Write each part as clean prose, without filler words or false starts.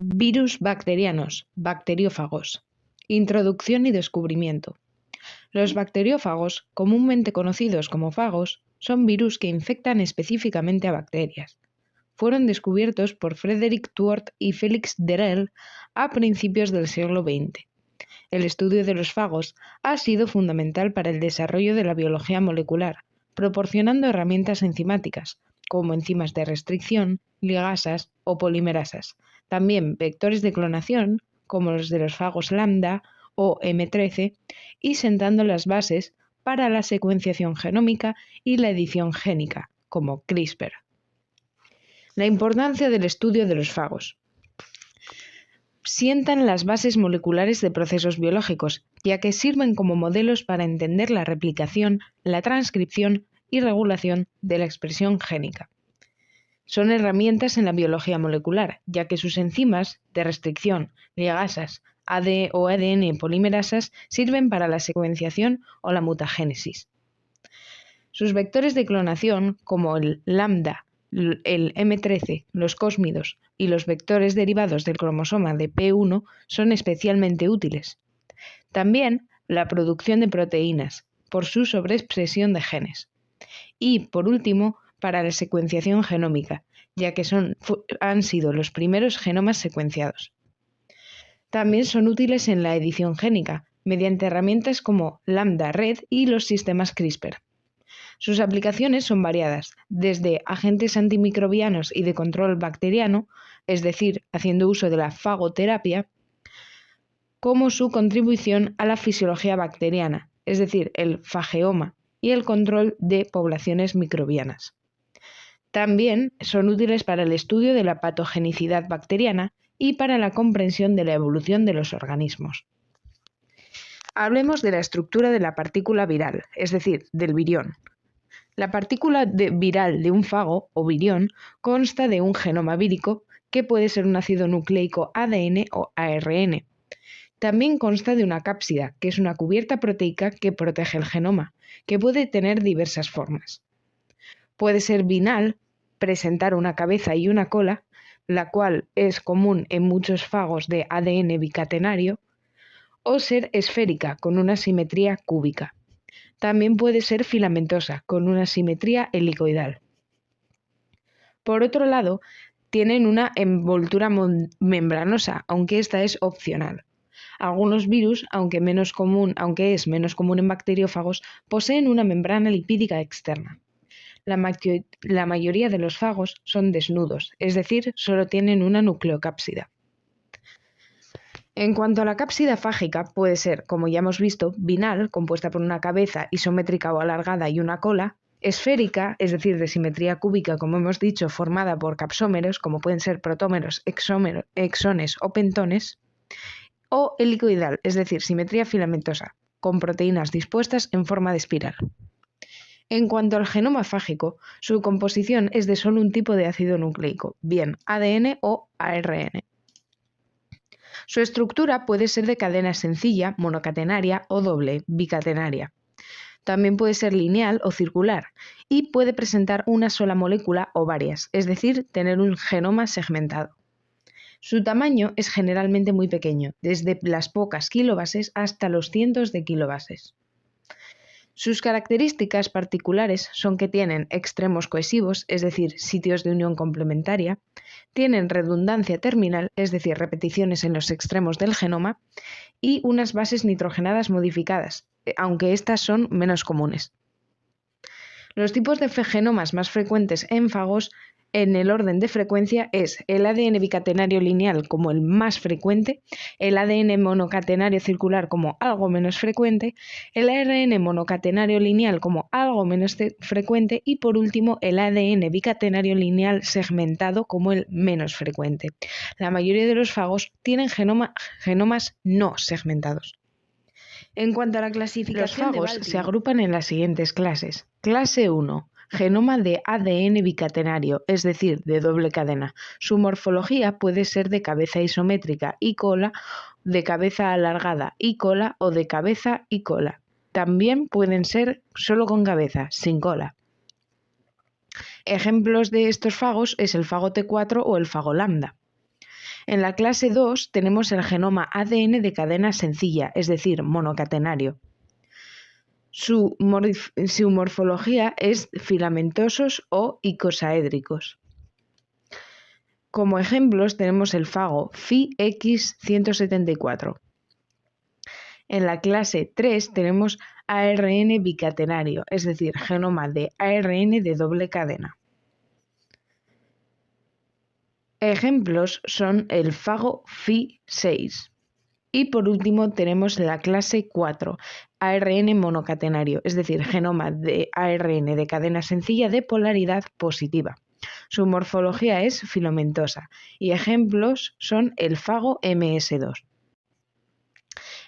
Virus bacterianos, bacteriófagos. Introducción y descubrimiento. Los bacteriófagos, comúnmente conocidos como fagos, son virus que infectan específicamente a bacterias. Fueron descubiertos por Frederick Twort y Felix Derel a principios del siglo XX. El estudio de los fagos ha sido fundamental para el desarrollo de la biología molecular, proporcionando herramientas enzimáticas, como enzimas de restricción, ligasas o polimerasas. También vectores de clonación, como los de los fagos lambda o M13, y sentando las bases para la secuenciación genómica y la edición génica, como CRISPR. La importancia del estudio de los fagos. Sientan las bases moleculares de procesos biológicos, ya que sirven como modelos para entender la replicación, la transcripción y regulación de la expresión génica. Son herramientas en la biología molecular, ya que sus enzimas de restricción, ligasas o ADN polimerasas sirven para la secuenciación o la mutagénesis. Sus vectores de clonación, como el lambda, el M13, los cósmidos y los vectores derivados del cromosoma de P1 son especialmente útiles. También la producción de proteínas, por su sobreexpresión de genes. Y, por último, para la secuenciación genómica, ya que han sido los primeros genomas secuenciados. También son útiles en la edición génica, mediante herramientas como Lambda Red y los sistemas CRISPR. Sus aplicaciones son variadas, desde agentes antimicrobianos y de control bacteriano, es decir, haciendo uso de la fagoterapia, como su contribución a la fisiología bacteriana, es decir, el fageoma, y el control de poblaciones microbianas. También son útiles para el estudio de la patogenicidad bacteriana y para la comprensión de la evolución de los organismos. Hablemos de la estructura de la partícula viral, es decir, del virión. La partícula viral de un fago o virión consta de un genoma vírico, que puede ser un ácido nucleico ADN o ARN. También consta de una cápsida, que es una cubierta proteica que protege el genoma, que puede tener diversas formas. Puede ser binal, presentar una cabeza y una cola, la cual es común en muchos fagos de ADN bicatenario, o ser esférica, con una simetría cúbica. También puede ser filamentosa, con una simetría helicoidal. Por otro lado, tienen una envoltura membranosa, aunque esta es opcional. Algunos virus, aunque es menos común en bacteriófagos, poseen una membrana lipídica externa. La mayoría de los fagos son desnudos, es decir, solo tienen una nucleocápsida. En cuanto a la cápsida fágica, puede ser, como ya hemos visto, binal, compuesta por una cabeza isométrica o alargada y una cola, esférica, es decir, de simetría cúbica, como hemos dicho, formada por capsómeros, como pueden ser protómeros, exones o pentones, o helicoidal, es decir, simetría filamentosa, con proteínas dispuestas en forma de espiral. En cuanto al genoma fágico, su composición es de solo un tipo de ácido nucleico, bien ADN o ARN. Su estructura puede ser de cadena sencilla, monocatenaria o doble, bicatenaria. También puede ser lineal o circular y puede presentar una sola molécula o varias, es decir, tener un genoma segmentado. Su tamaño es generalmente muy pequeño, desde las pocas kilobases hasta los cientos de kilobases. Sus características particulares son que tienen extremos cohesivos, es decir, sitios de unión complementaria, tienen redundancia terminal, es decir, repeticiones en los extremos del genoma, y unas bases nitrogenadas modificadas, aunque estas son menos comunes. Los tipos de genomas más frecuentes en fagos en el orden de frecuencia es el ADN bicatenario lineal como el más frecuente, el ADN monocatenario circular como algo menos frecuente, el ARN monocatenario lineal como algo menos frecuente y por último el ADN bicatenario lineal segmentado como el menos frecuente. La mayoría de los fagos tienen genomas no segmentados. En cuanto a la clasificación, los fagos se agrupan en las siguientes clases. Clase 1. Genoma de ADN bicatenario, es decir, de doble cadena. Su morfología puede ser de cabeza isométrica y cola, de cabeza alargada y cola o de cabeza y cola. También pueden ser solo con cabeza, sin cola. Ejemplos de estos fagos es el fago T4 o el fago lambda. En la clase 2 tenemos el genoma ADN de cadena sencilla, es decir, monocatenario. Su morfología es filamentosos o icosaédricos. Como ejemplos tenemos el fago FIX174. En la clase 3 tenemos ARN bicatenario, es decir, genoma de ARN de doble cadena. Ejemplos son el fago FI6. Y por último tenemos la clase 4, ARN monocatenario, es decir, genoma de ARN de cadena sencilla de polaridad positiva. Su morfología es filamentosa y ejemplos son el fago MS2.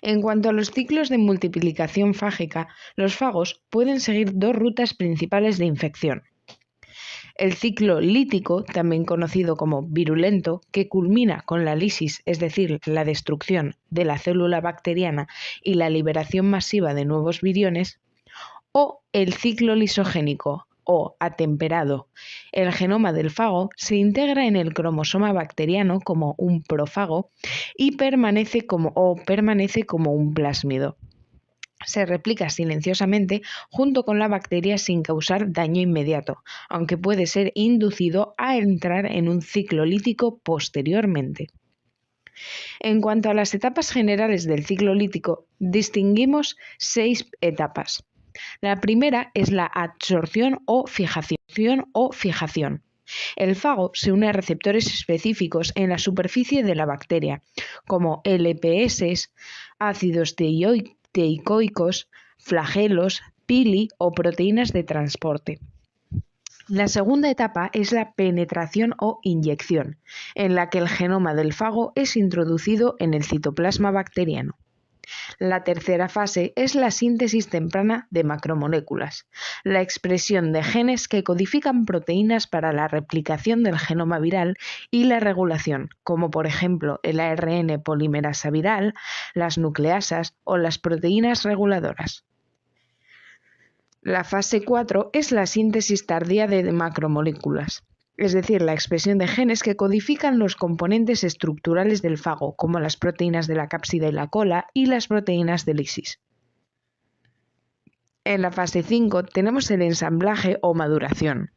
En cuanto a los ciclos de multiplicación fágica, los fagos pueden seguir dos rutas principales de infección. El ciclo lítico, también conocido como virulento, que culmina con la lisis, es decir, la destrucción de la célula bacteriana y la liberación masiva de nuevos viriones, o el ciclo lisogénico o atemperado. El genoma del fago se integra en el cromosoma bacteriano como un profago y permanece como un plásmido. Se replica silenciosamente junto con la bacteria sin causar daño inmediato, aunque puede ser inducido a entrar en un ciclo lítico posteriormente. En cuanto a las etapas generales del ciclo lítico, distinguimos 6 etapas. La primera es la adsorción o fijación. El fago se une a receptores específicos en la superficie de la bacteria, como LPS, ácidos teicoicos, flagelos, pili o proteínas de transporte. La segunda etapa es la penetración o inyección, en la que el genoma del fago es introducido en el citoplasma bacteriano. La tercera fase es la síntesis temprana de macromoléculas, la expresión de genes que codifican proteínas para la replicación del genoma viral y la regulación, como por ejemplo el ARN polimerasa viral, las nucleasas o las proteínas reguladoras. La fase 4 es la síntesis tardía de macromoléculas, es decir, la expresión de genes que codifican los componentes estructurales del fago, como las proteínas de la cápsida y la cola y las proteínas de lisis. En la fase 5 tenemos el ensamblaje o maduración,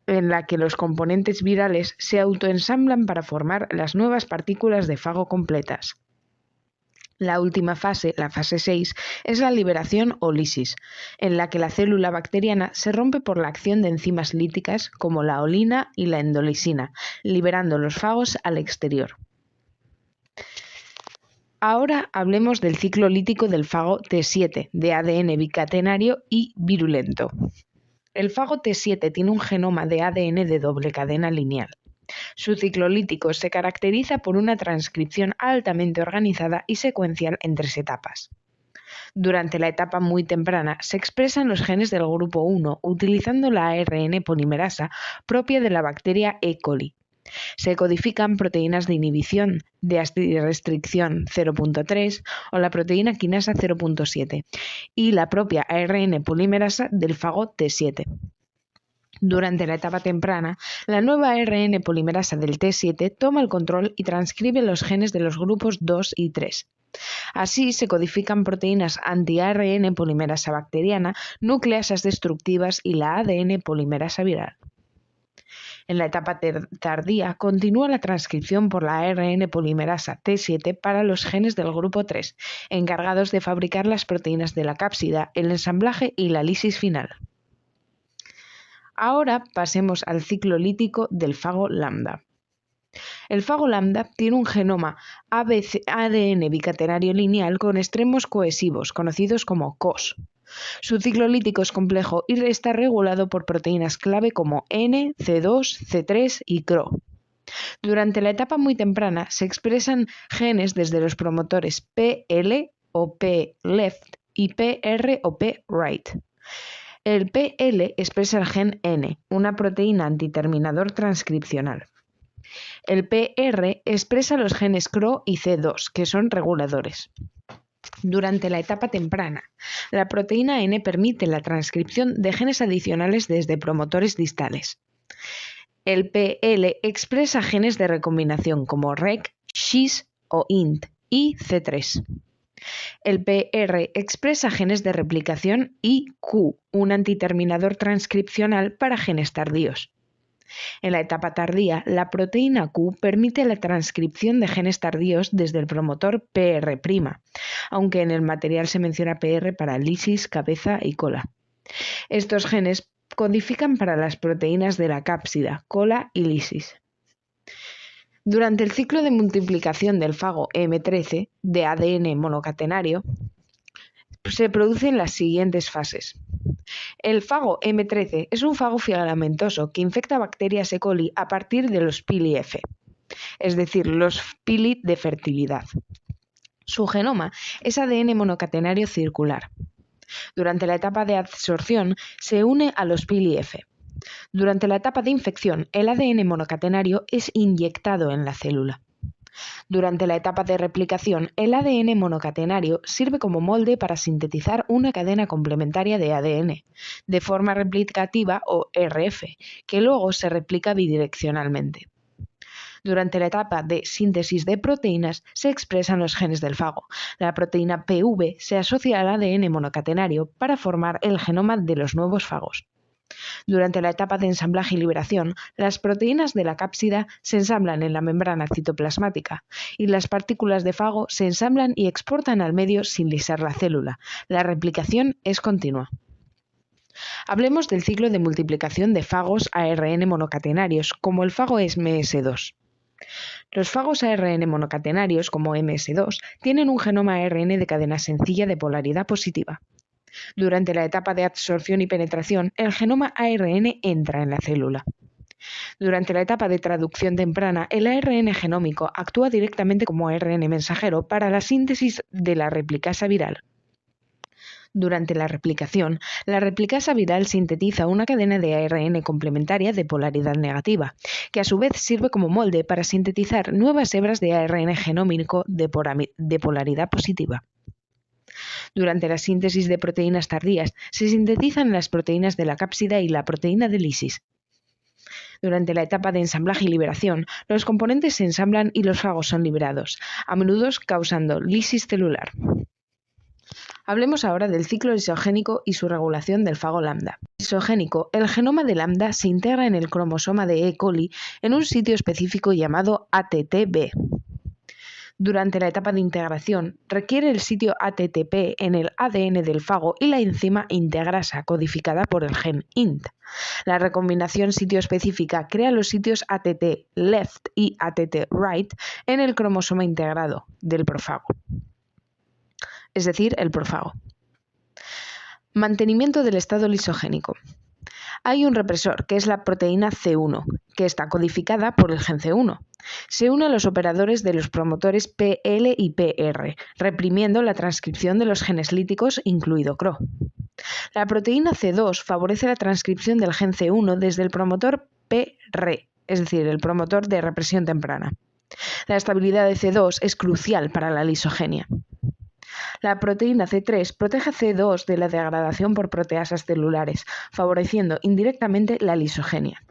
en la que los componentes virales se autoensamblan para formar las nuevas partículas de fago completas. La última fase, la fase 6, es la liberación o lisis, en la que la célula bacteriana se rompe por la acción de enzimas líticas como la olina y la endolisina, liberando los fagos al exterior. Ahora hablemos del ciclo lítico del fago T7, de ADN bicatenario y virulento. El fago T7 tiene un genoma de ADN de doble cadena lineal. Su ciclo lítico se caracteriza por una transcripción altamente organizada y secuencial en 3 etapas. Durante la etapa muy temprana se expresan los genes del grupo 1 utilizando la ARN polimerasa propia de la bacteria E. coli. Se codifican proteínas de inhibición de restricción 0.3 o la proteína quinasa 0.7 y la propia ARN polimerasa del fago T7. Durante la etapa temprana, la nueva ARN polimerasa del T7 toma el control y transcribe los genes de los grupos 2 y 3. Así se codifican proteínas anti-ARN polimerasa bacteriana, nucleasas destructivas y la ADN polimerasa viral. En la etapa tardía continúa la transcripción por la ARN polimerasa T7 para los genes del grupo 3, encargados de fabricar las proteínas de la cápsida, el ensamblaje y la lisis final. Ahora pasemos al ciclo lítico del fago lambda. El fago lambda tiene un genoma ADN bicatenario lineal con extremos cohesivos, conocidos como COS. Su ciclo lítico es complejo y está regulado por proteínas clave como N, C2, C3 y CRO. Durante la etapa muy temprana se expresan genes desde los promotores PL o P-left y PR o P-right. El PL expresa el gen N, una proteína antiterminador transcripcional. El PR expresa los genes CRO y C2, que son reguladores. Durante la etapa temprana, la proteína N permite la transcripción de genes adicionales desde promotores distales. El PL expresa genes de recombinación como REC, SHIS o INT y C3. El PR expresa genes de replicación y Q, un antiterminador transcripcional para genes tardíos. En la etapa tardía, la proteína Q permite la transcripción de genes tardíos desde el promotor PR', aunque en el material se menciona PR para lisis, cabeza y cola. Estos genes codifican para las proteínas de la cápsida, cola y lisis. Durante el ciclo de multiplicación del fago M13 de ADN monocatenario, se producen las siguientes fases. El fago M13 es un fago filamentoso que infecta bacterias E. coli a partir de los pili F, es decir, los pili de fertilidad. Su genoma es ADN monocatenario circular. Durante la etapa de absorción se une a los pili F. Durante la etapa de infección, el ADN monocatenario es inyectado en la célula. Durante la etapa de replicación, el ADN monocatenario sirve como molde para sintetizar una cadena complementaria de ADN, de forma replicativa o RF, que luego se replica bidireccionalmente. Durante la etapa de síntesis de proteínas se expresan los genes del fago. La proteína PV se asocia al ADN monocatenario para formar el genoma de los nuevos fagos. Durante la etapa de ensamblaje y liberación, las proteínas de la cápsida se ensamblan en la membrana citoplasmática y las partículas de fago se ensamblan y exportan al medio sin lisar la célula. La replicación es continua. Hablemos del ciclo de multiplicación de fagos ARN monocatenarios, como el fago MS2. Los fagos ARN monocatenarios, como MS2, tienen un genoma ARN de cadena sencilla de polaridad positiva. Durante la etapa de absorción y penetración, el genoma ARN entra en la célula. Durante la etapa de traducción temprana, el ARN genómico actúa directamente como ARN mensajero para la síntesis de la replicasa viral. Durante la replicación, la replicasa viral sintetiza una cadena de ARN complementaria de polaridad negativa, que a su vez sirve como molde para sintetizar nuevas hebras de ARN genómico de polaridad positiva. Durante la síntesis de proteínas tardías, se sintetizan las proteínas de la cápsida y la proteína de lisis. Durante la etapa de ensamblaje y liberación, los componentes se ensamblan y los fagos son liberados, a menudo causando lisis celular. Hablemos ahora del ciclo lisogénico y su regulación del fago lambda. Lisogénico, el genoma de lambda se integra en el cromosoma de E. coli en un sitio específico llamado ATTB. Durante la etapa de integración, requiere el sitio ATTP en el ADN del fago y la enzima integrasa codificada por el gen INT. La recombinación sitio específica crea los sitios ATT left y ATT right en el cromosoma integrado del profago, es decir, el profago. Mantenimiento del estado lisogénico. Hay un represor, que es la proteína C1, que está codificada por el gen C1. Se une a los operadores de los promotores PL y PR, reprimiendo la transcripción de los genes líticos, incluido CRO. La proteína C2 favorece la transcripción del gen C1 desde el promotor PR, es decir, el promotor de represión temprana. La estabilidad de C2 es crucial para la lisogenia. La proteína C3 protege a C2 de la degradación por proteasas celulares, favoreciendo indirectamente la lisogenia.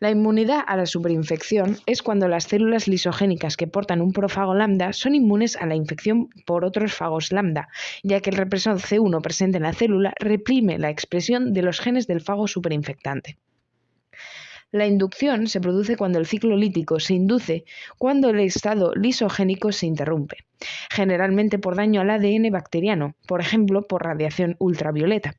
La inmunidad a la superinfección es cuando las células lisogénicas que portan un profago lambda son inmunes a la infección por otros fagos lambda, ya que el represor C1 presente en la célula reprime la expresión de los genes del fago superinfectante. La inducción se produce cuando el ciclo lítico se induce cuando el estado lisogénico se interrumpe, generalmente por daño al ADN bacteriano, por ejemplo por radiación ultravioleta.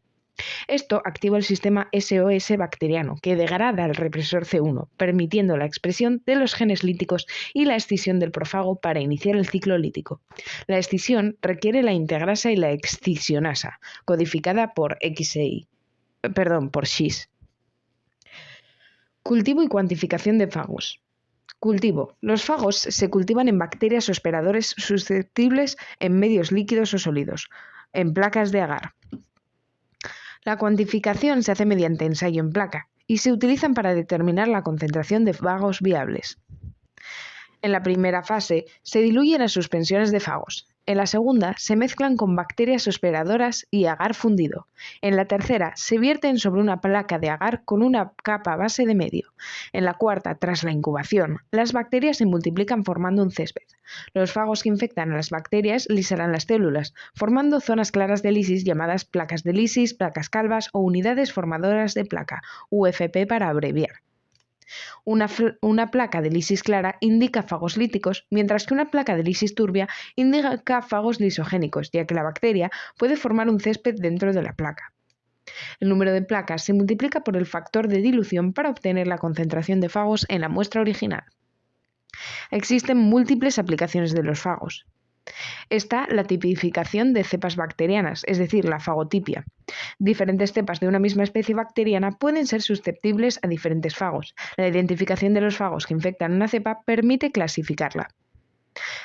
Esto activa el sistema SOS bacteriano, que degrada al represor C1, permitiendo la expresión de los genes líticos y la escisión del profago para iniciar el ciclo lítico. La escisión requiere la integrasa y la excisionasa, codificada por SHIS. Cultivo y cuantificación de fagos. Cultivo. Los fagos se cultivan en bacterias o hospedadores susceptibles en medios líquidos o sólidos, en placas de agar. La cuantificación se hace mediante ensayo en placa y se utilizan para determinar la concentración de fagos viables. En la primera fase se diluyen las suspensiones de fagos. En la segunda, se mezclan con bacterias hospederas y agar fundido. En la tercera, se vierten sobre una placa de agar con una capa base de medio. En la cuarta, tras la incubación, las bacterias se multiplican formando un césped. Los fagos que infectan a las bacterias lisarán las células, formando zonas claras de lisis llamadas placas de lisis, placas calvas o unidades formadoras de placa, UFP para abreviar. Una placa de lisis clara indica fagos líticos, mientras que una placa de lisis turbia indica fagos lisogénicos, ya que la bacteria puede formar un césped dentro de la placa. El número de placas se multiplica por el factor de dilución para obtener la concentración de fagos en la muestra original. Existen múltiples aplicaciones de los fagos. Está la tipificación de cepas bacterianas, es decir, la fagotipia. Diferentes cepas de una misma especie bacteriana pueden ser susceptibles a diferentes fagos. La identificación de los fagos que infectan una cepa permite clasificarla.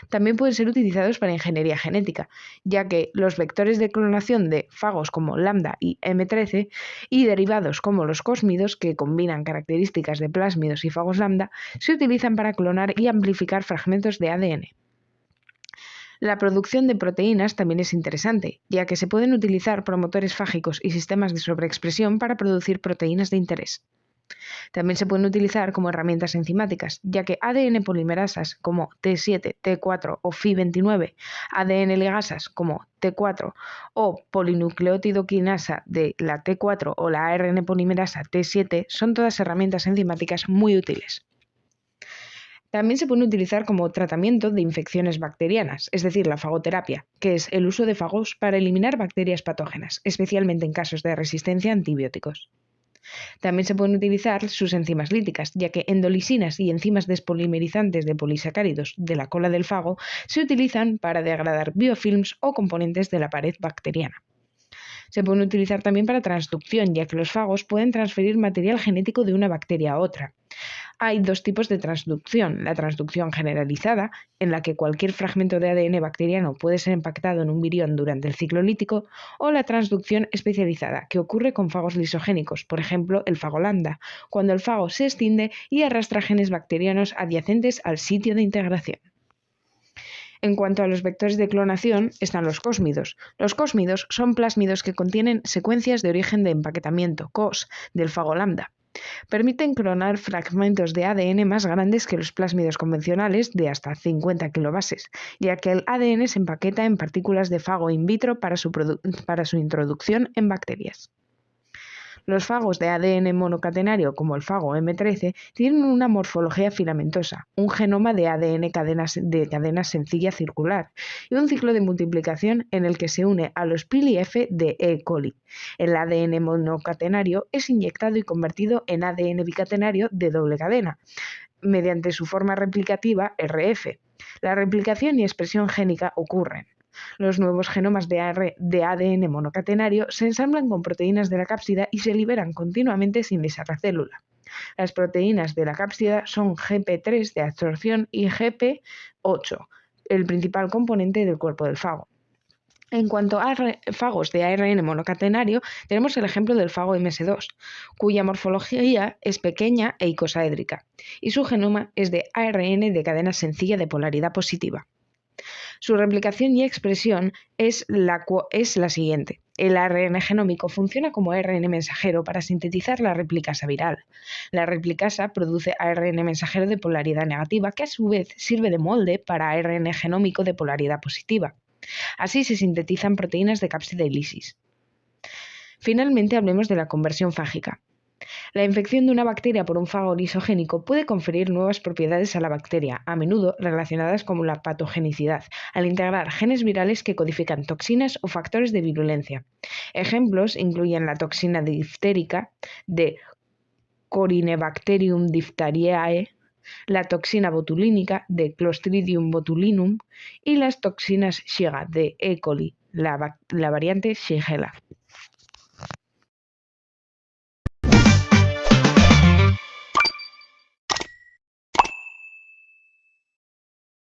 También pueden ser utilizados para ingeniería genética, ya que los vectores de clonación de fagos como lambda y M13 y derivados como los cósmidos, que combinan características de plásmidos y fagos lambda, se utilizan para clonar y amplificar fragmentos de ADN. La producción de proteínas también es interesante, ya que se pueden utilizar promotores fágicos y sistemas de sobreexpresión para producir proteínas de interés. También se pueden utilizar como herramientas enzimáticas, ya que ADN polimerasas como T7, T4 o Fi29, ADN ligasas como T4 o polinucleótido quinasa de la T4 o la ARN polimerasa T7 son todas herramientas enzimáticas muy útiles. También se puede utilizar como tratamiento de infecciones bacterianas, es decir, la fagoterapia, que es el uso de fagos para eliminar bacterias patógenas, especialmente en casos de resistencia a antibióticos. También se pueden utilizar sus enzimas líticas, ya que endolisinas y enzimas despolimerizantes de polisacáridos de la cola del fago se utilizan para degradar biofilms o componentes de la pared bacteriana. Se pueden utilizar también para transducción, ya que los fagos pueden transferir material genético de una bacteria a otra. Hay dos tipos de transducción: la transducción generalizada, en la que cualquier fragmento de ADN bacteriano puede ser empaquetado en un virión durante el ciclo lítico, o la transducción especializada, que ocurre con fagos lisogénicos, por ejemplo el fago lambda, cuando el fago se extiende y arrastra genes bacterianos adyacentes al sitio de integración. En cuanto a los vectores de clonación, están los cósmidos. Los cósmidos son plásmidos que contienen secuencias de origen de empaquetamiento, COS, del fago lambda. Permiten clonar fragmentos de ADN más grandes que los plásmidos convencionales de hasta 50 kilobases, ya que el ADN se empaqueta en partículas de fago in vitro para su introducción en bacterias. Los fagos de ADN monocatenario, como el fago M13, tienen una morfología filamentosa, un genoma de ADN de cadena sencilla circular y un ciclo de multiplicación en el que se une a los PILI-F de E. coli. El ADN monocatenario es inyectado y convertido en ADN bicatenario de doble cadena, mediante su forma replicativa RF. La replicación y expresión génica ocurren. Los nuevos genomas de ADN monocatenario se ensamblan con proteínas de la cápsida y se liberan continuamente sin lisar la célula. Las proteínas de la cápsida son GP3 de absorción y GP8, el principal componente del cuerpo del fago. En cuanto a fagos de ARN monocatenario, tenemos el ejemplo del fago MS2, cuya morfología es pequeña e icosaédrica, y su genoma es de ARN de cadena sencilla de polaridad positiva. Su replicación y expresión es la siguiente. El ARN genómico funciona como ARN mensajero para sintetizar la replicasa viral. La replicasa produce ARN mensajero de polaridad negativa, que a su vez sirve de molde para ARN genómico de polaridad positiva. Así se sintetizan proteínas de cápsida y lisis. Finalmente, hablemos de la conversión fágica. La infección de una bacteria por un fago lisogénico puede conferir nuevas propiedades a la bacteria, a menudo relacionadas con la patogenicidad, al integrar genes virales que codifican toxinas o factores de virulencia. Ejemplos incluyen la toxina diftérica de Corynebacterium diphtheriae, la toxina botulínica de Clostridium botulinum y las toxinas Shiga de E. coli, la variante Shigella.